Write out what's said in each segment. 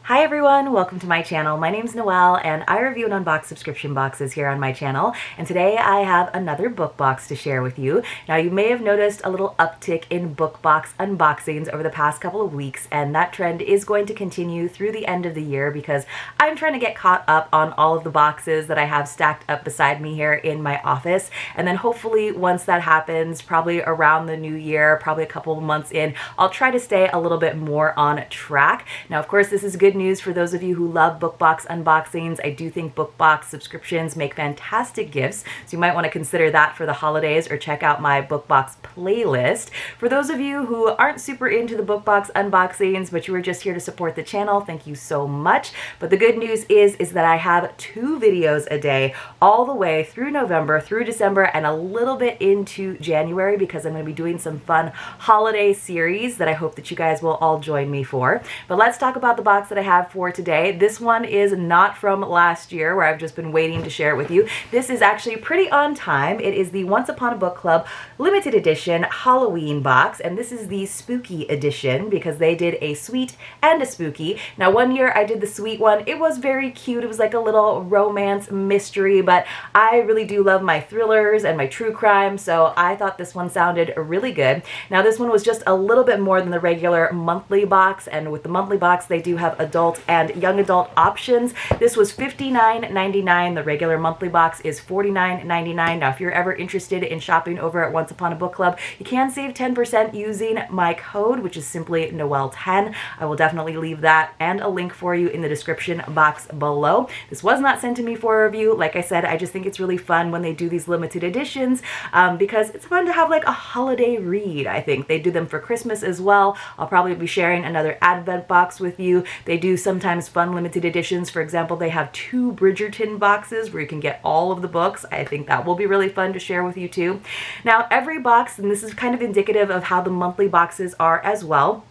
Hi everyone, welcome to my channel. My name's Noelle and I review and unbox subscription boxes here on my channel, and today I have another book box to share with you. Now you may have noticed a little uptick in book box unboxings over the past couple of weeks, and that trend is going to continue through the end of the year because I'm trying to get caught up on all of the boxes that I have stacked up beside me here in my office, and then hopefully once that happens, probably around the new year, probably a couple of months in, I'll try to stay a little bit more on track. Now of course this is good news for those of you who love book box unboxings. I do think book box subscriptions make fantastic gifts, so you might want to consider that for the holidays or check out my book box playlist. For those of you who aren't super into the book box unboxings but you are just here to support the channel, thank you so much. But the good news is that I have 2 videos a day all the way through November, through December, and a little bit into January because I'm going to be doing some fun holiday series that I hope that you guys will all join me for. But let's talk about the box that I have for today. This one is not from last year where I've just been waiting to share it with you. This is actually pretty on time. It is the Once Upon a Book Club limited edition Halloween box, and this is the spooky edition because they did a sweet and a spooky. Now one year I did the sweet one. It was very cute. It was like a little romance mystery, but I really do love my thrillers and my true crime, so I thought this one sounded really good. Now this one was just a little bit more than the regular monthly box, and with the monthly box they do have adult and young adult options. This was $59.99. The regular monthly box is $49.99. Now if you're ever interested in shopping over at Once Upon a Book Club, you can save 10% using my code, which is simply Noelle10. I will definitely leave that and a link for you in the description box below. This was not sent to me for a review. Like I said, I just think it's really fun when they do these limited editions because it's fun to have like a holiday read. I think they do them for Christmas as well. I'll probably be sharing another Advent box with you. They do sometimes fun limited editions. For example, they have 2 Bridgerton boxes where you can get all of the books. I think that will be really fun to share with you too. Now every box, and this is kind of indicative of how the monthly boxes are as well,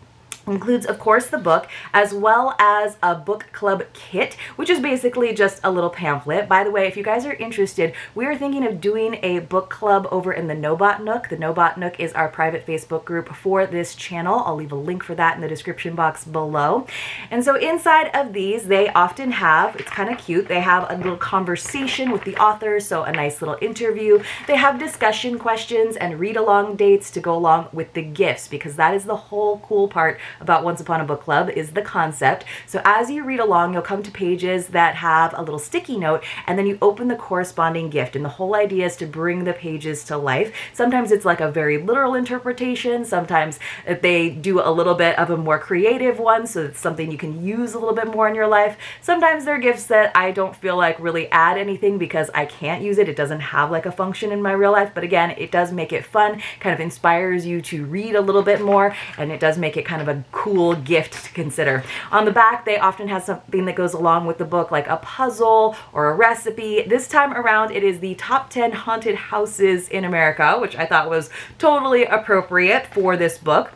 includes, of course, the book, as well as a book club kit, which is basically just a little pamphlet. By the way, if you guys are interested, we are thinking of doing a book club over in the Nobot Nook. The Nobot Nook is our private Facebook group for this channel. I'll leave a link for that in the description box below. And so inside of these, they often have, it's kind of cute, they have a little conversation with the authors, so a nice little interview. They have discussion questions and read-along dates to go along with the gifts, because that is the whole cool part about Once Upon a Book Club, is the concept. So as you read along, you'll come to pages that have a little sticky note, and then you open the corresponding gift, and the whole idea is to bring the pages to life. Sometimes it's like a very literal interpretation, sometimes they do a little bit of a more creative one, so it's something you can use a little bit more in your life. Sometimes they're gifts that I don't feel like really add anything because I can't use it. It doesn't have like a function in my real life, but again, it does make it fun, kind of inspires you to read a little bit more, and it does make it kind of a cool gift to consider. On the back, they often have something that goes along with the book, like a puzzle or a recipe. This time around, it is the top 10 haunted houses in America, which I thought was totally appropriate for this book.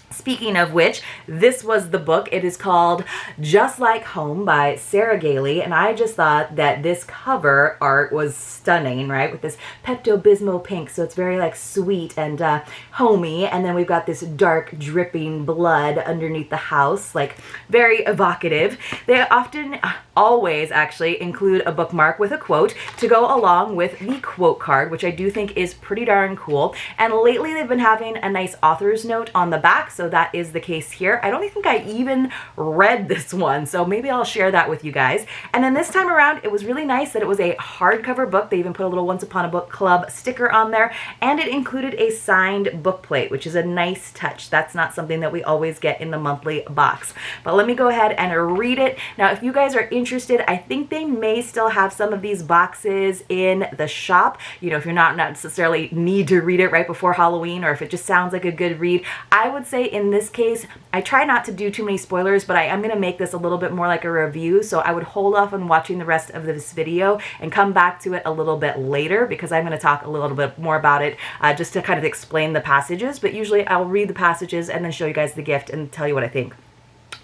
Speaking of which, this was the book. It is called Just Like Home by Sarah Gailey, and I just thought that this cover art was stunning, right? With this Pepto-Bismol pink, so it's very like sweet and homey, and then we've got this dark dripping blood underneath the house, like very evocative. They often, always actually, include a bookmark with a quote to go along with the quote card, which I do think is pretty darn cool. And lately they've been having a nice author's note on the back, so that is the case here. I don't think I even read this one, so maybe I'll share that with you guys. And then this time around, it was really nice that it was a hardcover book. They even put a little Once Upon a Book Club sticker on there, and it included a signed book plate, which is a nice touch. That's not something that we always get in the monthly box. But let me go ahead and read it. Now, if you guys are interested, I think they may still have some of these boxes in the shop. You know, if you're not necessarily need to read it right before Halloween, or if it just sounds like a good read, I would say in this case, I try not to do too many spoilers, but I am going to make this a little bit more like a review, so I would hold off on watching the rest of this video and come back to it a little bit later because I'm going to talk a little bit more about it just to kind of explain the passages, but usually I'll read the passages and then show you guys the gift and tell you what I think.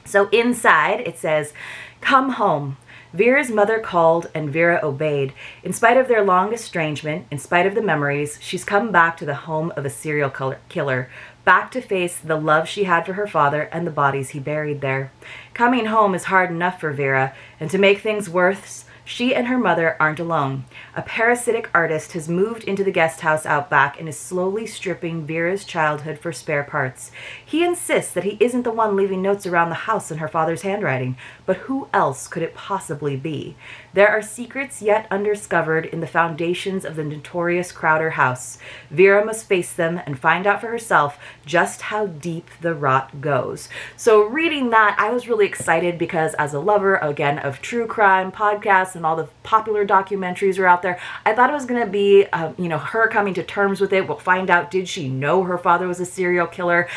So inside it says, "Come home. Vera's mother called and Vera obeyed. In spite of their long estrangement, in spite of the memories, she's come back to the home of a serial killer. back to face the love she had for her father and the bodies he buried there. Coming home is hard enough for Vera, and to make things worse, she and her mother aren't alone. A parasitic artist has moved into the guest house out back and is slowly stripping Vera's childhood for spare parts. He insists that he isn't the one leaving notes around the house in her father's handwriting, but who else could it possibly be? There are secrets yet undiscovered in the foundations of the notorious Crowder house. Vera must face them and find out for herself just how deep the rot goes. So reading that, I was really excited because as a lover, again, of true crime podcasts and all the popular documentaries are out there, I thought it was going to be, her coming to terms with it. We'll find out, did she know her father was a serial killer?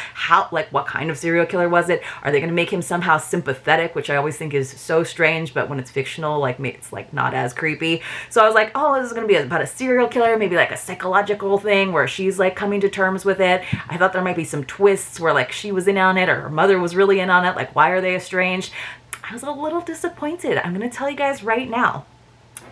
What kind of serial killer was it? Are they going to make him somehow sympathetic, which I always think is so strange, but when it's fictional, it's not as creepy. So I was like, oh, this is going to be about a serial killer, maybe like a psychological thing where she's like coming to terms with it. I thought there might be some twists where like she was in on it or her mother was really in on it. Like, why are they estranged? I was a little disappointed. I'm going to tell you guys right now.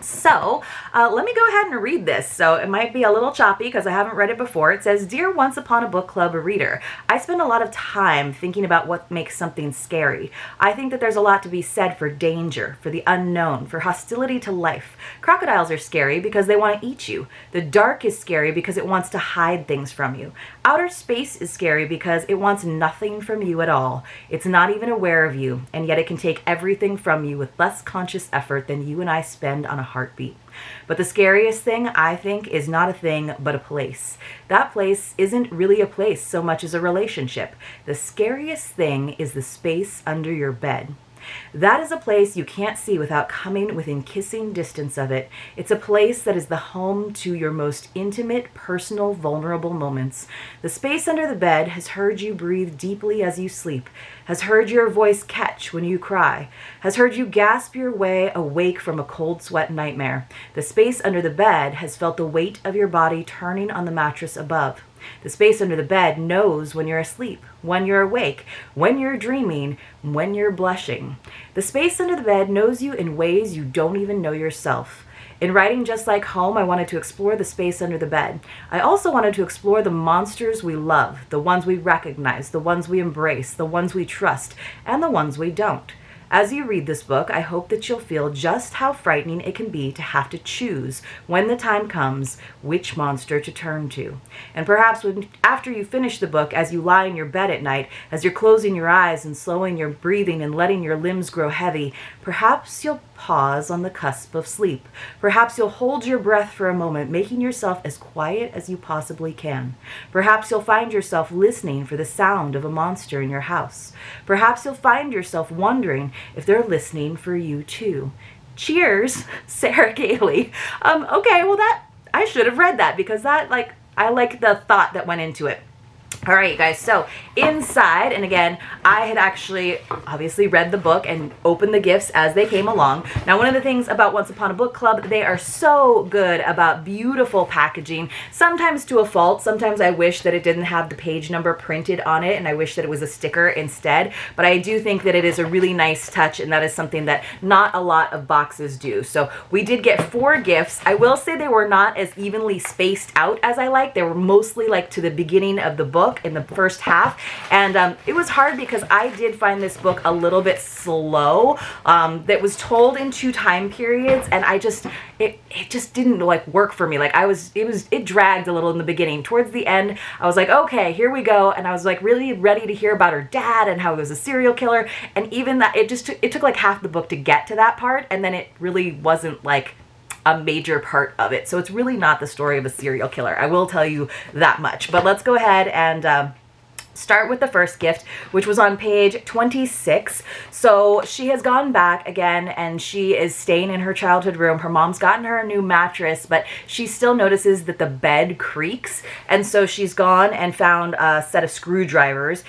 So let me go ahead and read this. So it might be a little choppy because I haven't read it before. It says, "Dear Once Upon a Book Club reader, I spend a lot of time thinking about what makes something scary. I think that there's a lot to be said for danger, for the unknown, for hostility to life. Crocodiles are scary because they want to eat you. The dark is scary because it wants to hide things from you. Outer space is scary because it wants nothing from you at all. It's not even aware of you, and yet it can take everything from you with less conscious effort than you and I spend on a heartbeat. But the scariest thing, I think, is not a thing, but a place. That place isn't really a place so much as a relationship. The scariest thing is the space under your bed. That is a place you can't see without coming within kissing distance of it. It's a place that is the home to your most intimate, personal, vulnerable moments. The space under the bed has heard you breathe deeply as you sleep, has heard your voice catch when you cry, has heard you gasp your way awake from a cold sweat nightmare. The space under the bed has felt the weight of your body turning on the mattress above. The space under the bed knows when you're asleep, when you're awake, when you're dreaming, when you're blushing. The space under the bed knows you in ways you don't even know yourself. In writing Just Like Home, I wanted to explore the space under the bed. I also wanted to explore the monsters we love, the ones we recognize, the ones we embrace, the ones we trust, and the ones we don't. As you read this book, I hope that you'll feel just how frightening it can be to have to choose, when the time comes, which monster to turn to. And perhaps after you finish the book, as you lie in your bed at night, as you're closing your eyes and slowing your breathing and letting your limbs grow heavy, perhaps you'll pause on the cusp of sleep. Perhaps you'll hold your breath for a moment, making yourself as quiet as you possibly can. Perhaps you'll find yourself listening for the sound of a monster in your house. Perhaps you'll find yourself wondering if they're listening for you too. Cheers, Sarah Gailey. Okay, well I should have read that because I like the thought that went into it. All right, you guys, so inside, and again, I had actually obviously read the book and opened the gifts as they came along. Now, one of the things about Once Upon a Book Club, they are so good about beautiful packaging, sometimes to a fault. Sometimes I wish that it didn't have the page number printed on it, and I wish that it was a sticker instead. But I do think that it is a really nice touch, and that is something that not a lot of boxes do. So we did get 4 gifts. I will say they were not as evenly spaced out as I like. They were mostly like to the beginning of the book, in the first half, and it was hard because I did find this book a little bit slow. That was told in 2 time periods, and it just didn't work for me. It dragged a little in the beginning. Towards the end, I was like, okay, here we go, and I was really ready to hear about her dad and how he was a serial killer, and even that it took like half the book to get to that part, and then it really wasn't a major part of it. So it's really not the story of a serial killer. I will tell you that much. But let's go ahead and start with the first gift, which was on page 26. So she has gone back again, and she is staying in her childhood room. Her mom's gotten her a new mattress, but she still notices that the bed creaks, and so she's gone and found a set of screwdrivers.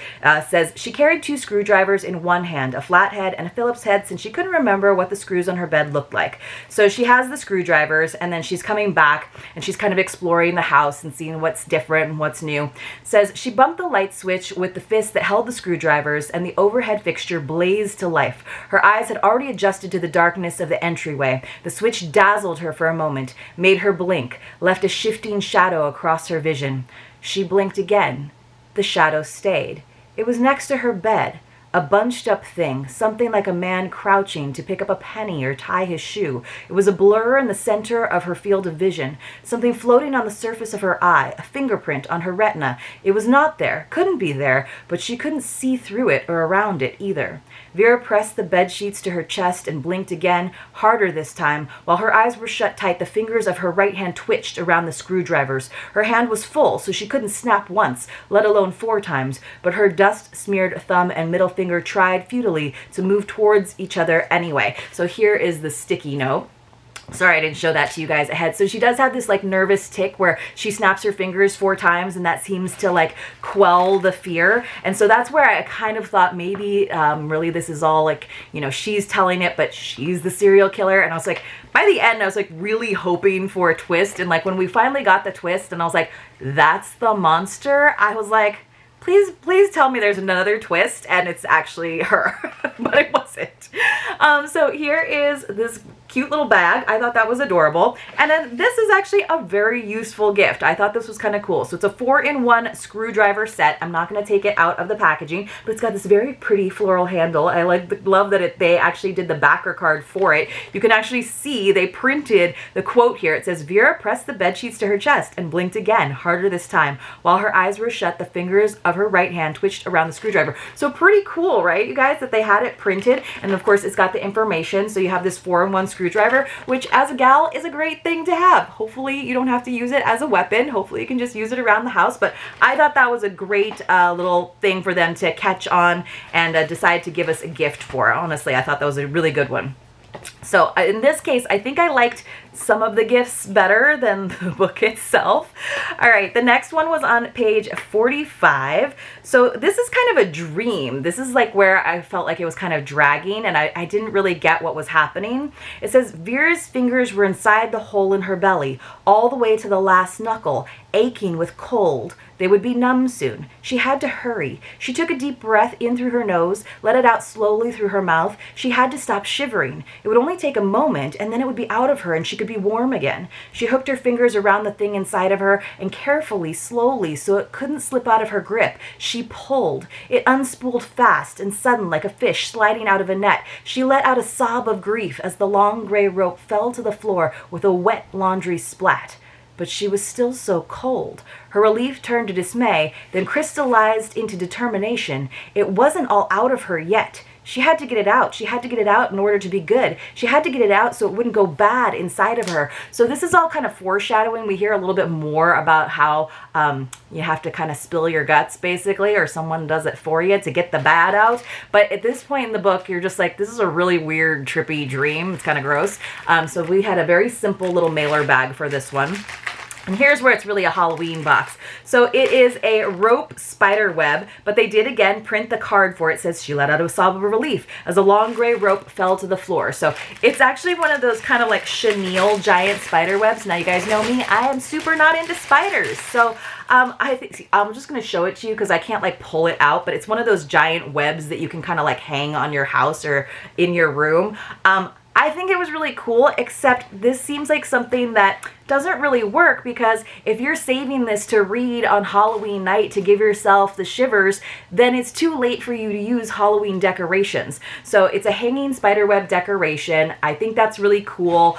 Says she carried 2 screwdrivers in one hand, a flathead and a Phillips head, since she couldn't remember what the screws on her bed looked like. So she has the screwdrivers, and then she's coming back, and she's kind of exploring the house and seeing what's different and what's new. Says she bumped the light switch with the fist that held the screwdrivers, and the overhead fixture blazed to life. Her eyes had already adjusted to the darkness of the entryway. The switch dazzled her for a moment, made her blink, left a shifting shadow across her vision. She blinked again, the shadow stayed. It was next to her bed, a bunched up thing, something like a man crouching to pick up a penny or tie his shoe. It was a blur in the center of her field of vision, something floating on the surface of her eye, a fingerprint on her retina. It was not there, couldn't be there, but she couldn't see through it or around it either. Vera pressed the bed sheets to her chest and blinked again, harder this time. While her eyes were shut tight, the fingers of her right hand twitched around the screwdrivers. Her hand was full, so she couldn't snap once, let alone 4 times, but her dust-smeared thumb and middle finger tried futilely to move towards each other anyway. So here is the sticky note. Sorry, I didn't show that to you guys ahead. So she does have this like nervous tick where she snaps her fingers 4 times, and that seems to like quell the fear. And so that's where I kind of thought maybe really this is all like, you know, she's telling it, but she's the serial killer. And I was like, by the end, I was like really hoping for a twist. And like when we finally got the twist and I was like, that's the monster, I was like, please tell me there's another twist and it's actually her. But it wasn't. So here is this cute little bag. I thought that was adorable. And then this is actually a very useful gift. I thought this was kind of cool. So it's a 4-in-1 screwdriver set. I'm not going to take it out of the packaging, but it's got this very pretty floral handle. I love that they actually did the backer card for it. You can actually see they printed the quote here. It says, Vera pressed the bed sheets to her chest and blinked again, harder this time. While her eyes were shut, the fingers of her right hand twitched around the screwdriver. So pretty cool, right, you guys, that they had it printed. And of course, it's got the information. So you have this 4-in-1 screwdriver, which as a gal is a great thing to have. Hopefully you don't have to use it as a weapon. Hopefully you can just use it around the house. But I thought that was a great little thing for them to catch on and decide to give us a gift for. Honestly, I thought that was a really good one. So in this case, I think I liked some of the gifts better than the book itself. All right, the next one was on page 45. So this is kind of a dream. This is like where I felt like it was kind of dragging and I didn't really get what was happening. It says, Vera's fingers were inside the hole in her belly, all the way to the last knuckle, aching with cold. They would be numb soon. She had to hurry. She took a deep breath in through her nose, let it out slowly through her mouth. She had to stop shivering. It would only take a moment, and then it would be out of her, and she could be warm again. She hooked her fingers around the thing inside of her, and carefully, slowly, so it couldn't slip out of her grip, she pulled. It unspooled fast and sudden like a fish sliding out of a net. She let out a sob of grief as the long gray rope fell to the floor with a wet laundry splat. But she was still so cold. Her relief turned to dismay, then crystallized into determination. It wasn't all out of her yet. She had to get it out. She had to get it out in order to be good. She had to get it out so it wouldn't go bad inside of her. So this is all kind of foreshadowing. We hear a little bit more about how you have to kind of spill your guts, basically, or someone does it for you to get the bad out. But at this point in the book, you're just like, this is a really weird, trippy dream. It's kind of gross. So we had a very simple little mailer bag for this one. And here's where it's really a Halloween box. So it is a rope spider web, but they did again print the card for it. It says she let out a sob of relief as a long gray rope fell to the floor. So it's actually one of those kind of like chenille giant spider webs. Now you guys know me, I am super not into spiders. So I think I'm just going to show it to you because I can't like pull it out, but it's one of those giant webs that you can kind of like hang on your house or in your room. I think it was really cool, except this seems like something that doesn't really work because if you're saving this to read on Halloween night to give yourself the shivers, then it's too late for you to use Halloween decorations. So it's a hanging spiderweb decoration. I think that's really cool.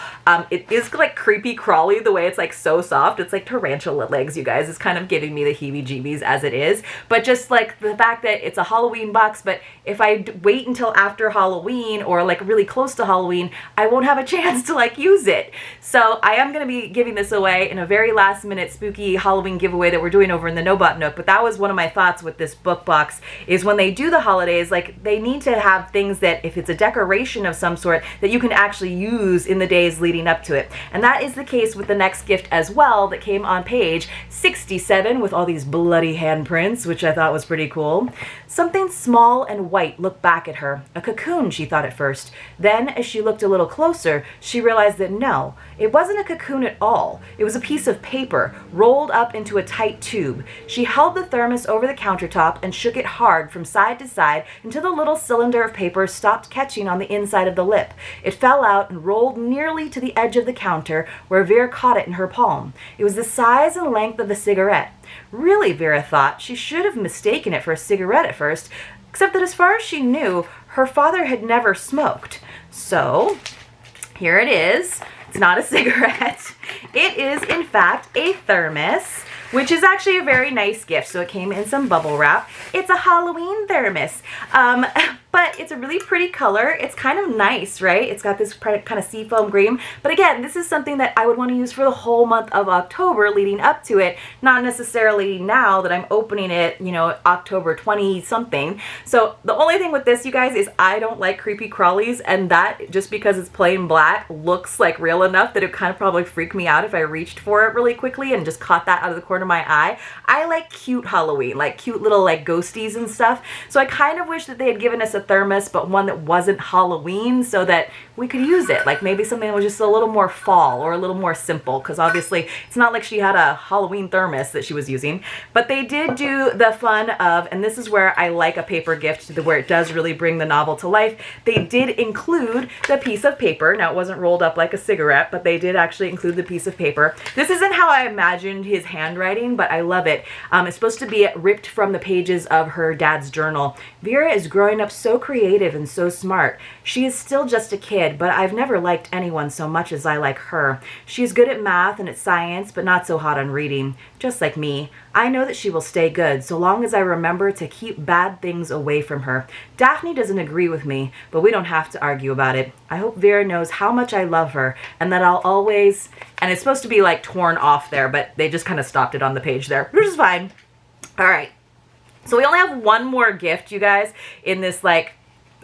It is like creepy crawly the way it's like so soft. It's like tarantula legs, you guys. It's kind of giving me the heebie-jeebies as it is. But just like the fact that it's a Halloween box, but if I wait until after Halloween or like really close to Halloween, I won't have a chance to like use it. So I am going to be giving this away in a very last minute spooky Halloween giveaway that we're doing over in the No-Bot Nook. But that was one of my thoughts with this book box is when they do the holidays, like they need to have things that if it's a decoration of some sort that you can actually use in the days leading up to it. And that is the case with the next gift as well that came on page 67 with all these bloody handprints, which I thought was pretty cool. Something small and white looked back at her. A cocoon, she thought at first. Then as she looked a little closer, she realized that no, it wasn't a cocoon at all. It was a piece of paper rolled up into a tight tube. She held the thermos over the countertop and shook it hard from side to side until the little cylinder of paper stopped catching on the inside of the lip. It fell out and rolled nearly to the edge of the counter where Vera caught it in her palm. It was the size and length of a cigarette. Really, Vera thought, she should have mistaken it for a cigarette at first, except that as far as she knew, her father had never smoked. So, here it is. It's not a cigarette. It is, in fact, a thermos, which is actually a very nice gift. So it came in some bubble wrap. It's a Halloween thermos. But it's a really pretty color. It's kind of nice, right? It's got this kind of seafoam green. But again, this is something that I would want to use for the whole month of October leading up to it, not necessarily now that I'm opening it, you know, October 20 something. So the only thing with this, you guys, is I don't like creepy crawlies, and that, just because it's plain black, looks like real enough that it kind of probably freak me out if I reached for it really quickly and just caught that out of the corner of my eye. I like cute Halloween, like cute little like ghosties and stuff. So I kind of wish that they had given us a thermos, but one that wasn't Halloween, so that we could use it. Like maybe something that was just a little more fall or a little more simple, because obviously it's not like she had a Halloween thermos that she was using. But they did do the fun of, and this is where I like a paper gift, where it does really bring the novel to life. They did include the piece of paper. Now, it wasn't rolled up like a cigarette, but they did actually include the piece of paper. This isn't how I imagined his handwriting, but I love it. It's supposed to be ripped from the pages of her dad's journal. Vera is growing up so creative and so smart. She is still just a kid, but I've never liked anyone so much as I like her. She is good at math and at science, but not so hot on reading. Just like me. I know that she will stay good, so long as I remember to keep bad things away from her. Daphne doesn't agree with me, but we don't have to argue about it. I hope Vera knows how much I love her, and that I'll always... And it's supposed to be like torn off there, but they just kind of stopped it on the page there, which is fine. All right. So we only have one more gift, you guys, in this like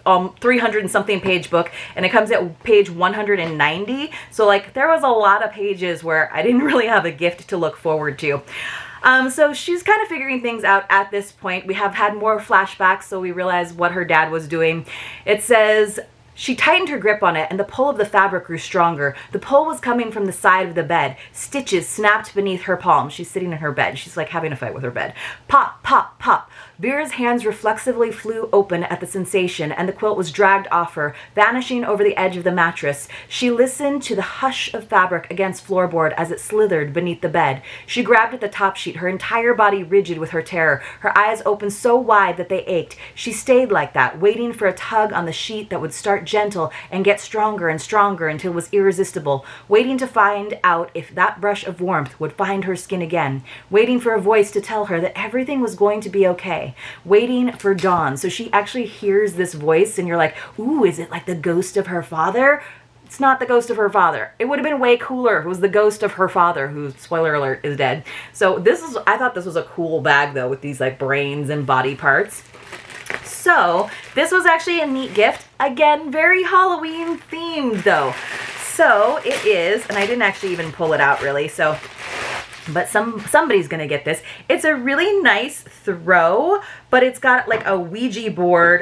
300 and something page book, and it comes at page 190. So like there was a lot of pages where I didn't really have a gift to look forward to. So she's kind of figuring things out at this point. We have had more flashbacks, so we realize what her dad was doing. It says, she tightened her grip on it, and the pull of the fabric grew stronger. The pull was coming from the side of the bed. Stitches snapped beneath her palm. She's sitting in her bed. She's like having a fight with her bed. Pop, pop, pop. Vera's hands reflexively flew open at the sensation, and the quilt was dragged off her, vanishing over the edge of the mattress. She listened to the hush of fabric against floorboard as it slithered beneath the bed. She grabbed at the top sheet, her entire body rigid with her terror, her eyes opened so wide that they ached. She stayed like that, waiting for a tug on the sheet that would start gentle and get stronger and stronger until it was irresistible, waiting to find out if that brush of warmth would find her skin again, waiting for a voice to tell her that everything was going to be okay. Waiting for dawn. So she actually hears this voice, and you're like, ooh, is it like the ghost of her father? It's not the ghost of her father. It would have been way cooler if it was the ghost of her father, who, spoiler alert, is dead. So this is, I thought this was a cool bag though, with these like brains and body parts. So this was actually a neat gift. Again, very Halloween themed though. So it is, and I didn't actually even pull it out really, so but somebody's gonna get this. It's a really nice throw, but it's got like a Ouija board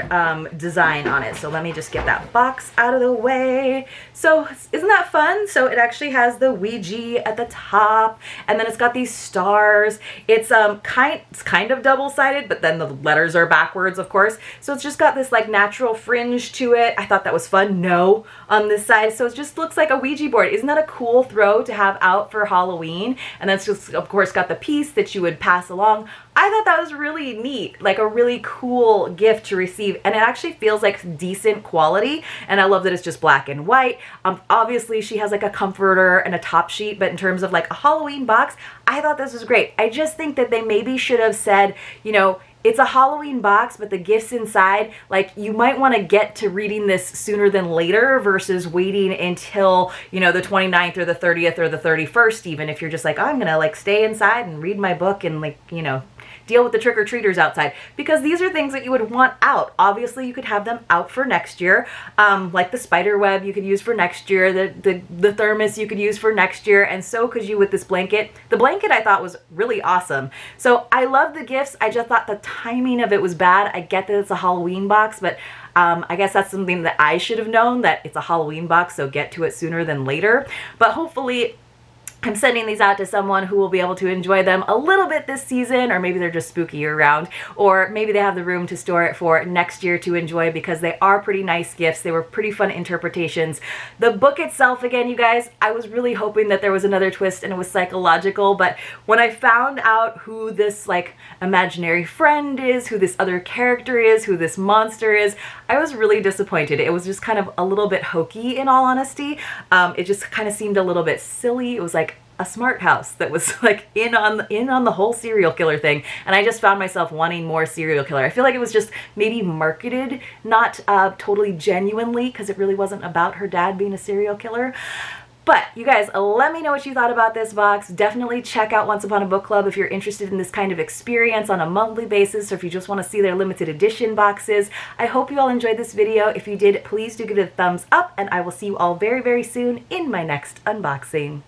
design on it. So let me just get that box out of the way. So isn't that fun? So it actually has the Ouija at the top, and then it's got these stars. It's kind of double-sided, but then the letters are backwards, of course. So it's just got this like natural fringe to it. I thought that was fun. No, on this side. So it just looks like a Ouija board. Isn't that a cool throw to have out for Halloween? And that's just, of course, got the piece that you would pass along. I thought that was really neat, like a really cool gift to receive, and it actually feels like decent quality, and I love that it's just black and white. Obviously she has like a comforter and a top sheet, but in terms of like a Halloween box, I thought this was great. I just think that they maybe should have said, you know, it's a Halloween box, but the gifts inside, like you might want to get to reading this sooner than later versus waiting until, you know, the 29th or the 30th or the 31st, even if you're just like, oh, I'm gonna like stay inside and read my book and like, you know, deal with the trick-or-treaters outside, because these are things that you would want out. Obviously you could have them out for next year, like the spider web you could use for next year, the thermos you could use for next year, and so could you with this blanket. The blanket I thought was really awesome. So I love the gifts. I just thought the timing of it was bad. I get that it's a Halloween box, but I guess that's something that I should have known, that it's a Halloween box, so get to it sooner than later. But hopefully I'm sending these out to someone who will be able to enjoy them a little bit this season, or maybe they're just spooky year round, or maybe they have the room to store it for next year to enjoy, because they are pretty nice gifts. They were pretty fun interpretations. The book itself, again, you guys, I was really hoping that there was another twist and it was psychological, but when I found out who this like imaginary friend is, who this other character is, who this monster is, I was really disappointed. It was just kind of a little bit hokey, in all honesty. It just kind of seemed a little bit silly. It was like a smart house that was like in on the whole serial killer thing, and I just found myself wanting more serial killer. I feel like it was just maybe marketed not totally genuinely, because it really wasn't about her dad being a serial killer. But you guys, let me know what you thought about this box. Definitely check out Once Upon a Book Club if you're interested in this kind of experience on a monthly basis, or if you just want to see their limited edition boxes. I hope you all enjoyed this video. If you did, please do give it a thumbs up, and I will see you all very, very soon in my next unboxing.